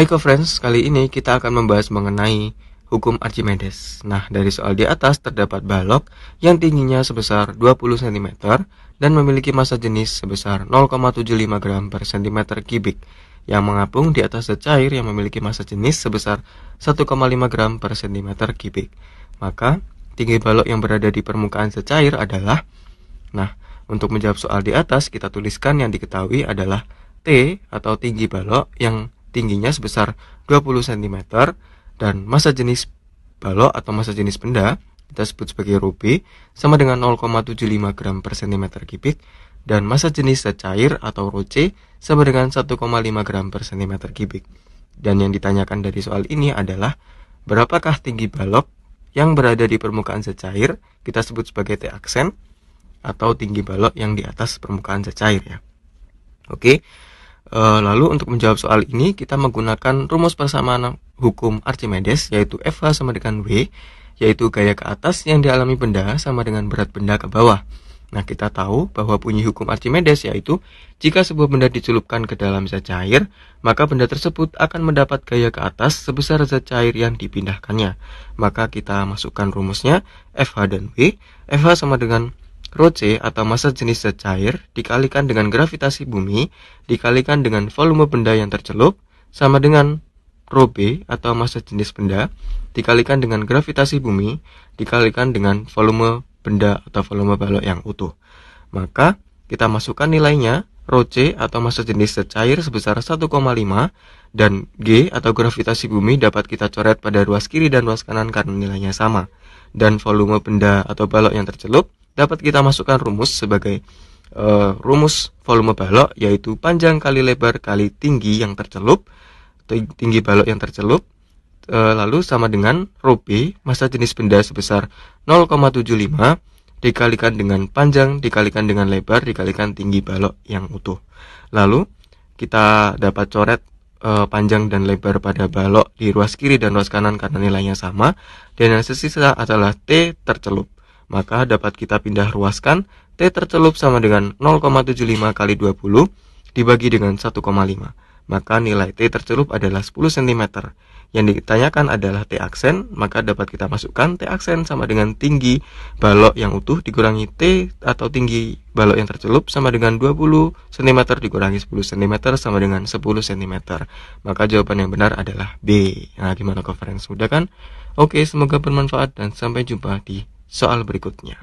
Hai co-friends, kali ini kita akan membahas mengenai hukum Archimedes. Nah, dari soal di atas terdapat balok yang tingginya sebesar 20 cm dan memiliki massa jenis sebesar 0,75 gram per cm kubik yang mengapung di atas zat cair yang memiliki massa jenis sebesar 1,5 gram per cm kubik. Maka, tinggi balok yang berada di permukaan zat cair adalah. Nah, untuk menjawab soal di atas, kita tuliskan yang diketahui adalah T atau tinggi balok yang tingginya sebesar 20 cm dan massa jenis balok atau massa jenis benda kita sebut sebagai ρ B sama dengan 0,75 gram per cm kubik dan massa jenis zat cair atau ρ C sama dengan 1,5 gram per cm kubik. Dan yang ditanyakan dari soal ini adalah berapakah tinggi balok yang berada di permukaan zat cair, kita sebut sebagai T aksen, atau tinggi balok yang di atas permukaan zat cair ya. Oke. Lalu untuk menjawab soal ini kita menggunakan rumus persamaan hukum Archimedes, yaitu FH sama dengan W, yaitu gaya ke atas yang dialami benda sama dengan berat benda ke bawah. Nah, kita tahu bahwa bunyi hukum Archimedes yaitu jika sebuah benda dicelupkan ke dalam zat cair, maka benda tersebut akan mendapat gaya ke atas sebesar zat cair yang dipindahkannya. Maka kita masukkan rumusnya FH dan W. FH sama dengan ρ C atau massa jenis zat cair dikalikan dengan gravitasi bumi dikalikan dengan volume benda yang tercelup sama dengan ρ B atau massa jenis benda dikalikan dengan gravitasi bumi dikalikan dengan volume benda atau volume balok yang utuh. Maka kita masukkan nilainya, ρ C atau massa jenis zat cair sebesar 1,5 dan G atau gravitasi bumi dapat kita coret pada ruas kiri dan ruas kanan karena nilainya sama. Dan volume benda atau balok yang tercelup dapat kita masukkan rumus sebagai rumus volume balok, yaitu panjang kali lebar kali tinggi yang tercelup, tinggi balok yang tercelup, lalu sama dengan ρ B, massa jenis benda sebesar 0,75 dikalikan dengan panjang dikalikan dengan lebar dikalikan tinggi balok yang utuh. Lalu kita dapat coret panjang dan lebar pada balok di ruas kiri dan ruas kanan karena nilainya sama, dan yang tersisa adalah T tercelup. Maka dapat kita pindah ruaskan, T tercelup sama dengan 0,75 kali 20 dibagi dengan 1,5. Maka nilai T tercelup adalah 10 cm. Yang ditanyakan adalah T aksen, maka dapat kita masukkan T aksen sama dengan tinggi balok yang utuh dikurangi T atau tinggi balok yang tercelup sama dengan 20 cm dikurangi 10 cm sama dengan 10 cm. Maka jawaban yang benar adalah B. Nah, gimana conference? Sudah kan? Oke, semoga bermanfaat dan sampai jumpa di soal berikutnya.